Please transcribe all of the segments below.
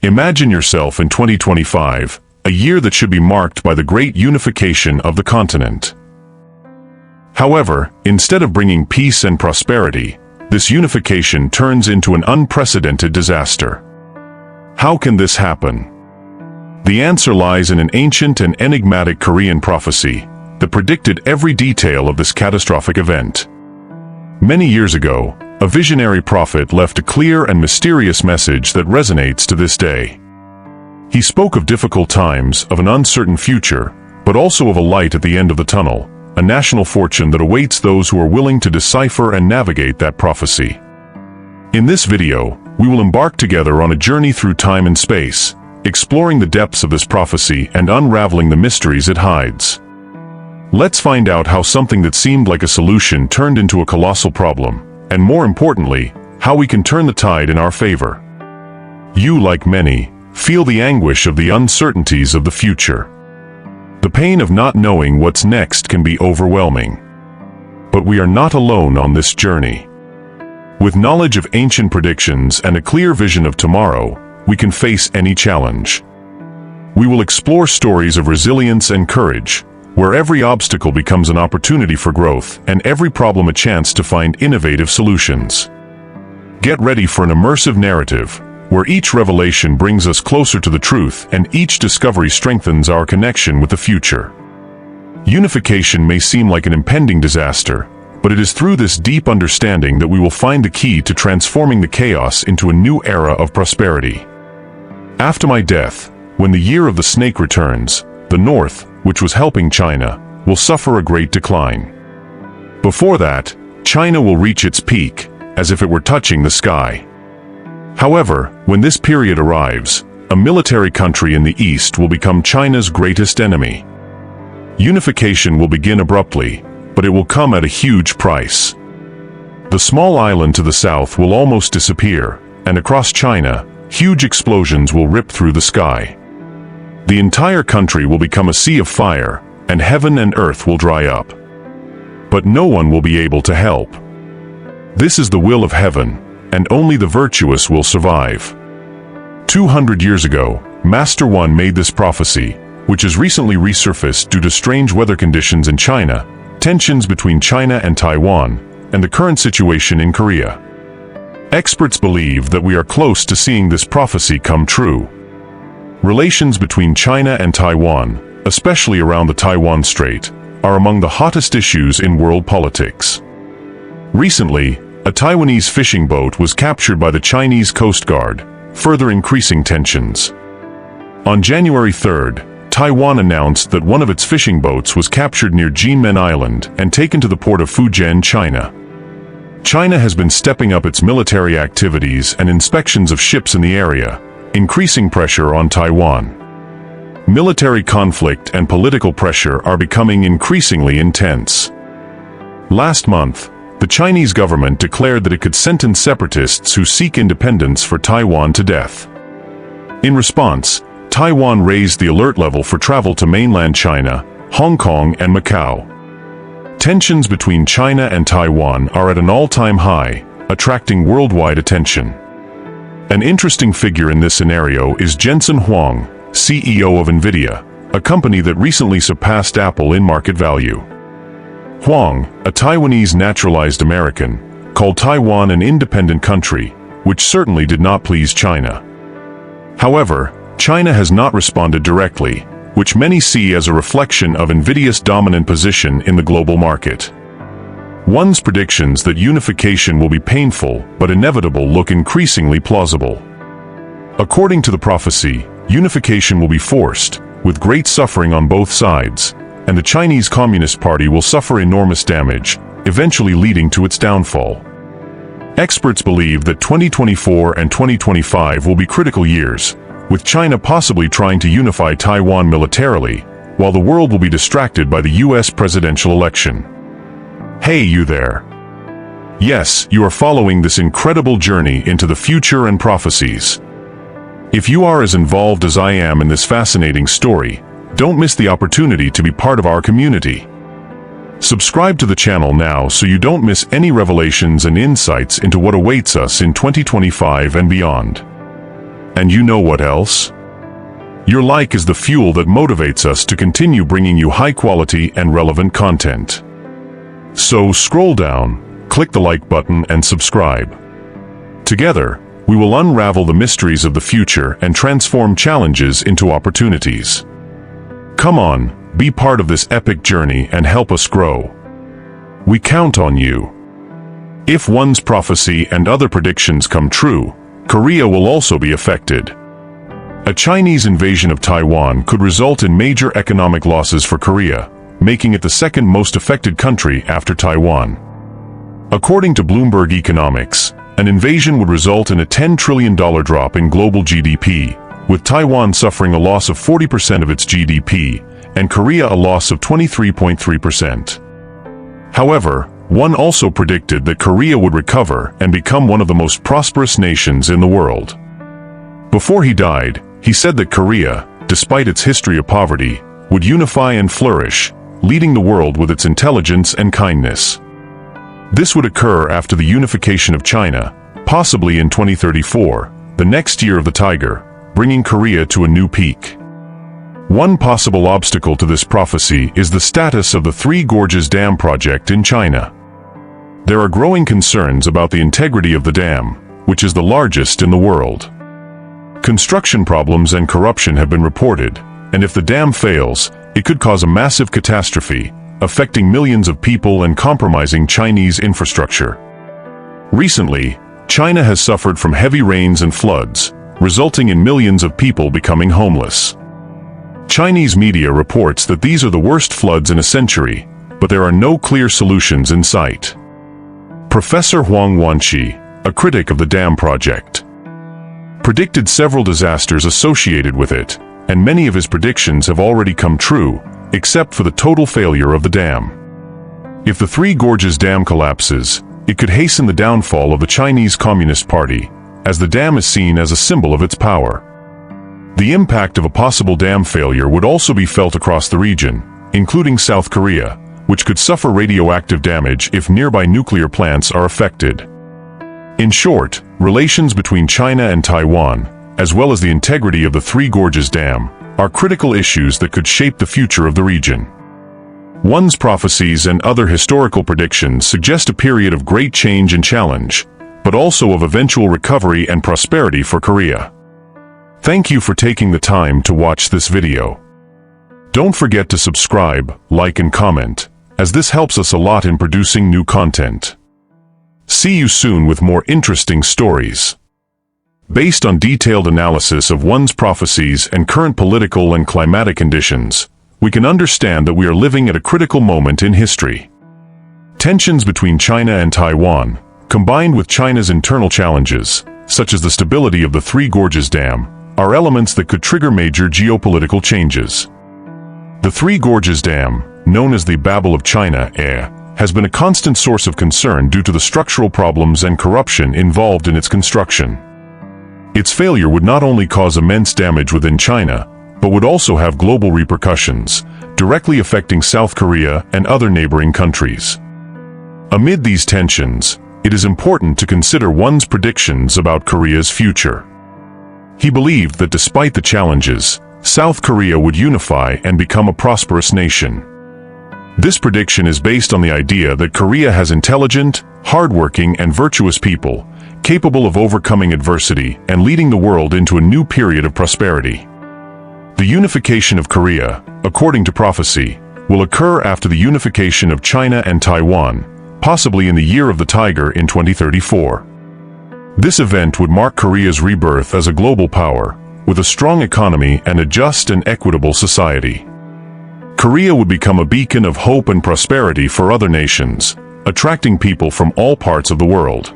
Imagine yourself in 2025, a year that should be marked by the great unification of the continent. However, instead of bringing peace and prosperity, this unification turns into an unprecedented disaster. How can this happen? The answer lies in an ancient and enigmatic Korean prophecy that predicted every detail of this catastrophic event. Many years ago, a visionary prophet left a clear and mysterious message that resonates to this day. He spoke of difficult times, of an uncertain future, but also of a light at the end of the tunnel, a national fortune that awaits those who are willing to decipher and navigate that prophecy. In this video, we will embark together on a journey through time and space, exploring the depths of this prophecy and unraveling the mysteries it hides. Let's find out how something that seemed like a solution turned into a colossal problem, and more importantly, how we can turn the tide in our favor. You, like many, feel the anguish of the uncertainties of the future. The pain of not knowing what's next can be overwhelming. But we are not alone on this journey. With knowledge of ancient predictions and a clear vision of tomorrow, we can face any challenge. We will explore stories of resilience and courage, where every obstacle becomes an opportunity for growth and every problem a chance to find innovative solutions. Get ready for an immersive narrative, where each revelation brings us closer to the truth and each discovery strengthens our connection with the future. Unification may seem like an impending disaster, but it is through this deep understanding that we will find the key to transforming the chaos into a new era of prosperity. After my death, when the year of the snake returns, the North, which was helping China, will suffer a great decline. Before that, China will reach its peak, as if it were touching the sky. However, when this period arrives, a military country in the East will become China's greatest enemy. Unification will begin abruptly, but it will come at a huge price. The small island to the south will almost disappear, and across China, huge explosions will rip through the sky. The entire country will become a sea of fire, and heaven and earth will dry up. But no one will be able to help. This is the will of heaven, and only the virtuous will survive. 200 years ago, Master One made this prophecy, which has recently resurfaced due to strange weather conditions in China, tensions between China and Taiwan, and the current situation in Korea. Experts believe that we are close to seeing this prophecy come true. Relations between China and Taiwan, especially around the Taiwan Strait, are among the hottest issues in world politics. Recently, a Taiwanese fishing boat was captured by the Chinese Coast Guard, further increasing tensions. On January 3rd, Taiwan announced that one of its fishing boats was captured near Jinmen Island and taken to the port of Fujian, China. China has been stepping up its military activities and inspections of ships in the area, increasing pressure on Taiwan. Military conflict and political pressure are becoming increasingly intense. Last month, the Chinese government declared that it could sentence separatists who seek independence for Taiwan to death. In response, Taiwan raised the alert level for travel to mainland China, Hong Kong, and Macau. Tensions between China and Taiwan are at an all-time high, attracting worldwide attention. An interesting figure in this scenario is Jensen Huang, CEO of NVIDIA, a company that recently surpassed Apple in market value. Huang, a Taiwanese naturalized American, called Taiwan an independent country, which certainly did not please China. However, China has not responded directly, which many see as a reflection of NVIDIA's dominant position in the global market. One's predictions that unification will be painful but inevitable look increasingly plausible. According to the prophecy, unification will be forced, with great suffering on both sides, and the Chinese Communist Party will suffer enormous damage, eventually leading to its downfall. Experts believe that 2024 and 2025 will be critical years, with China possibly trying to unify Taiwan militarily, while the world will be distracted by the US presidential election. Hey, you there! Yes, you are following this incredible journey into the future and prophecies. If you are as involved as I am in this fascinating story, don't miss the opportunity to be part of our community. Subscribe to the channel now so you don't miss any revelations and insights into what awaits us in 2025 and beyond. And you know what else? Your like is the fuel that motivates us to continue bringing you high-quality and relevant content. So scroll down, click the like button and subscribe. Together, we will unravel the mysteries of the future and transform challenges into opportunities. Come on, be part of this epic journey and help us grow. We count on you. If one's prophecy and other predictions come true, Korea will also be affected. A Chinese invasion of Taiwan could result in major economic losses for Korea, making it the second most affected country after Taiwan. According to Bloomberg Economics, an invasion would result in a $10 trillion drop in global GDP, with Taiwan suffering a loss of 40% of its GDP, and Korea a loss of 23.3%. However, one also predicted that Korea would recover and become one of the most prosperous nations in the world. Before he died, he said that Korea, despite its history of poverty, would unify and flourish, leading the world with its intelligence and kindness. This would occur after the unification of China, possibly in 2034, the next year of the tiger, bringing Korea to a new peak. One possible obstacle to this prophecy is the status of the Three Gorges Dam project in China. There are growing concerns about the integrity of the dam, which is the largest in the world. Construction problems and corruption have been reported, and if the dam fails, it could cause a massive catastrophe, affecting millions of people and compromising Chinese infrastructure. Recently, China has suffered from heavy rains and floods, resulting in millions of people becoming homeless. Chinese media reports that these are the worst floods in a century, but there are no clear solutions in sight. Professor Huang Wanqi, a critic of the dam project, predicted several disasters associated with it, and many of his predictions have already come true, except for the total failure of the dam. If the Three Gorges Dam collapses, it could hasten the downfall of the Chinese Communist Party, as the dam is seen as a symbol of its power. The impact of a possible dam failure would also be felt across the region, including South Korea, which could suffer radioactive damage if nearby nuclear plants are affected. In short, relations between China and Taiwan, as well as the integrity of the Three Gorges Dam, are critical issues that could shape the future of the region. One's prophecies and other historical predictions suggest a period of great change and challenge, but also of eventual recovery and prosperity for Korea. Thank you for taking the time to watch this video. Don't forget to subscribe, like and comment, as this helps us a lot in producing new content. See you soon with more interesting stories. Based on detailed analysis of one's prophecies and current political and climatic conditions, we can understand that we are living at a critical moment in history. Tensions between China and Taiwan, combined with China's internal challenges, such as the stability of the Three Gorges Dam, are elements that could trigger major geopolitical changes. The Three Gorges Dam, known as the Babel of China, has been a constant source of concern due to the structural problems and corruption involved in its construction. Its failure would not only cause immense damage within China, but would also have global repercussions, directly affecting South Korea and other neighboring countries. Amid these tensions, it is important to consider one's predictions about Korea's future. He believed that despite the challenges, South Korea would unify and become a prosperous nation. This prediction is based on the idea that Korea has intelligent, hardworking and virtuous people, capable of overcoming adversity and leading the world into a new period of prosperity. The unification of Korea, according to prophecy, will occur after the unification of China and Taiwan, possibly in the year of the tiger in 2034. This event would mark Korea's rebirth as a global power, with a strong economy and a just and equitable society. Korea would become a beacon of hope and prosperity for other nations, attracting people from all parts of the world.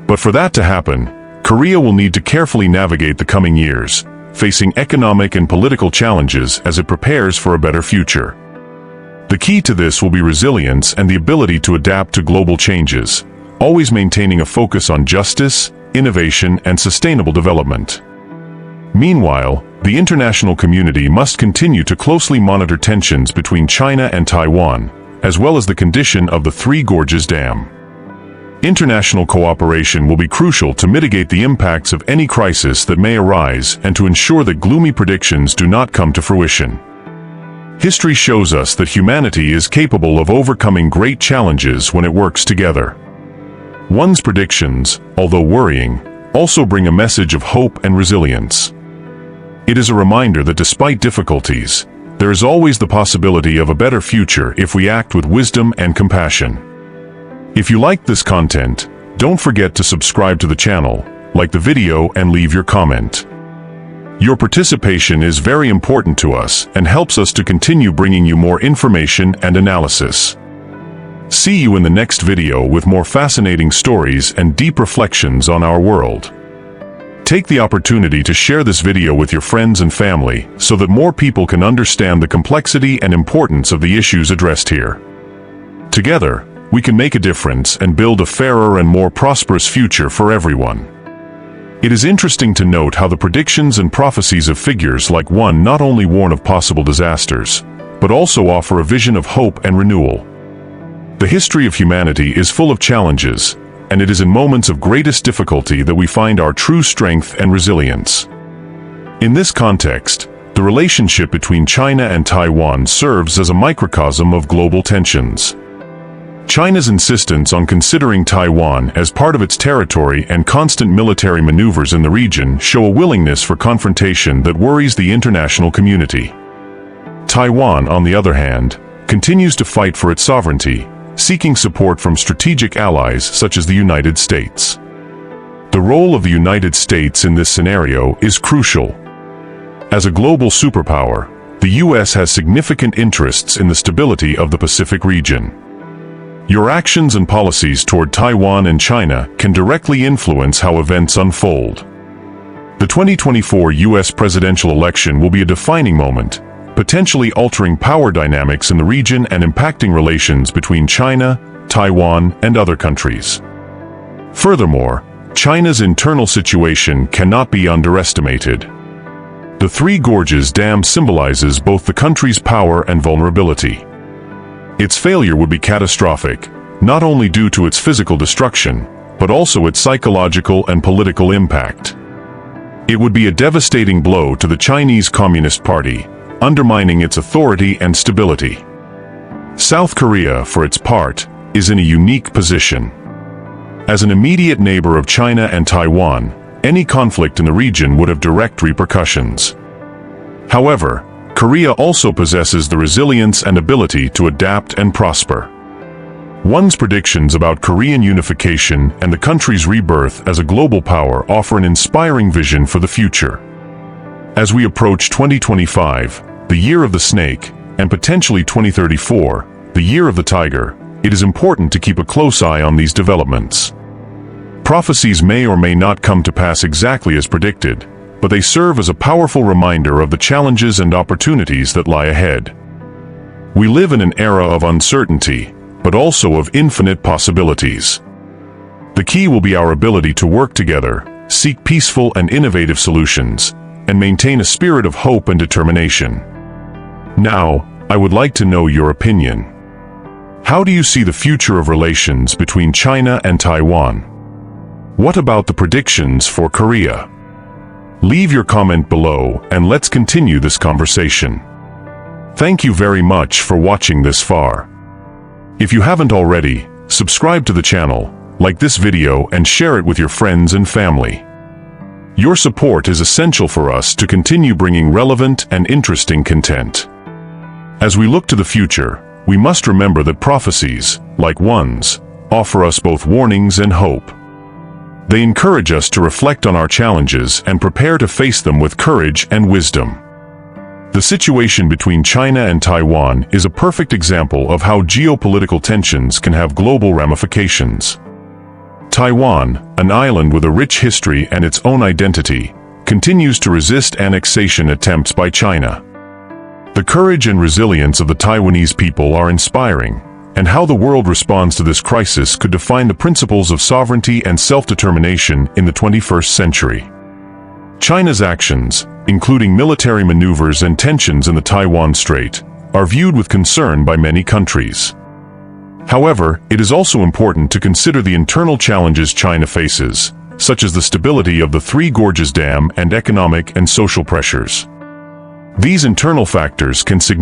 But for that to happen, Korea will need to carefully navigate the coming years, facing economic and political challenges as it prepares for a better future. The key to this will be resilience and the ability to adapt to global changes, always maintaining a focus on justice, innovation, and sustainable development. Meanwhile, the international community must continue to closely monitor tensions between China and Taiwan, as well as the condition of the Three Gorges Dam. International cooperation will be crucial to mitigate the impacts of any crisis that may arise and to ensure that gloomy predictions do not come to fruition. History shows us that humanity is capable of overcoming great challenges when it works together. One's predictions, although worrying, also bring a message of hope and resilience. It is a reminder that despite difficulties, there is always the possibility of a better future if we act with wisdom and compassion. If you liked this content, don't forget to subscribe to the channel, like the video and leave your comment. Your participation is very important to us and helps us to continue bringing you more information and analysis. See you in the next video with more fascinating stories and deep reflections on our world. Take the opportunity to share this video with your friends and family so that more people can understand the complexity and importance of the issues addressed here. Together, we can make a difference and build a fairer and more prosperous future for everyone. It is interesting to note how the predictions and prophecies of figures like one not only warn of possible disasters, but also offer a vision of hope and renewal. The history of humanity is full of challenges, and it is in moments of greatest difficulty that we find our true strength and resilience. In this context, the relationship between China and Taiwan serves as a microcosm of global tensions. China's insistence on considering Taiwan as part of its territory and constant military maneuvers in the region show a willingness for confrontation that worries the international community. Taiwan, on the other hand, continues to fight for its sovereignty, seeking support from strategic allies such as the United States. The role of the United States in this scenario is crucial. As a global superpower, the U.S. has significant interests in the stability of the Pacific region. Your actions and policies toward Taiwan and China can directly influence how events unfold. The 2024 U.S. presidential election will be a defining moment, potentially altering power dynamics in the region and impacting relations between China, Taiwan, and other countries. Furthermore, China's internal situation cannot be underestimated. The Three Gorges Dam symbolizes both the country's power and vulnerability. Its failure would be catastrophic, not only due to its physical destruction, but also its psychological and political impact. It would be a devastating blow to the Chinese Communist Party, undermining its authority and stability. South Korea, for its part, is in a unique position. As an immediate neighbor of China and Taiwan, any conflict in the region would have direct repercussions. However, Korea also possesses the resilience and ability to adapt and prosper. One's predictions about Korean unification and the country's rebirth as a global power offer an inspiring vision for the future. As we approach 2025, the year of the snake, and potentially 2034, the year of the tiger, it is important to keep a close eye on these developments. Prophecies may or may not come to pass exactly as predicted, but they serve as a powerful reminder of the challenges and opportunities that lie ahead. We live in an era of uncertainty, but also of infinite possibilities. The key will be our ability to work together, seek peaceful and innovative solutions, and maintain a spirit of hope and determination. Now, I would like to know your opinion. How do you see the future of relations between China and Taiwan? What about the predictions for Korea? Leave your comment below and let's continue this conversation. Thank you very much for watching this far. If you haven't already, subscribe to the channel, like this video and share it with your friends and family. Your support is essential for us to continue bringing relevant and interesting content. As we look to the future, we must remember that prophecies, like ones, offer us both warnings and hope. They encourage us to reflect on our challenges and prepare to face them with courage and wisdom. The situation between China and Taiwan is a perfect example of how geopolitical tensions can have global ramifications. Taiwan, an island with a rich history and its own identity, continues to resist annexation attempts by China. The courage and resilience of the Taiwanese people are inspiring, and how the world responds to this crisis could define the principles of sovereignty and self-determination in the 21st century. China's actions, including military maneuvers and tensions in the Taiwan Strait, are viewed with concern by many countries. However, it is also important to consider the internal challenges China faces, such as the stability of the Three Gorges Dam and economic and social pressures. These internal factors can significantly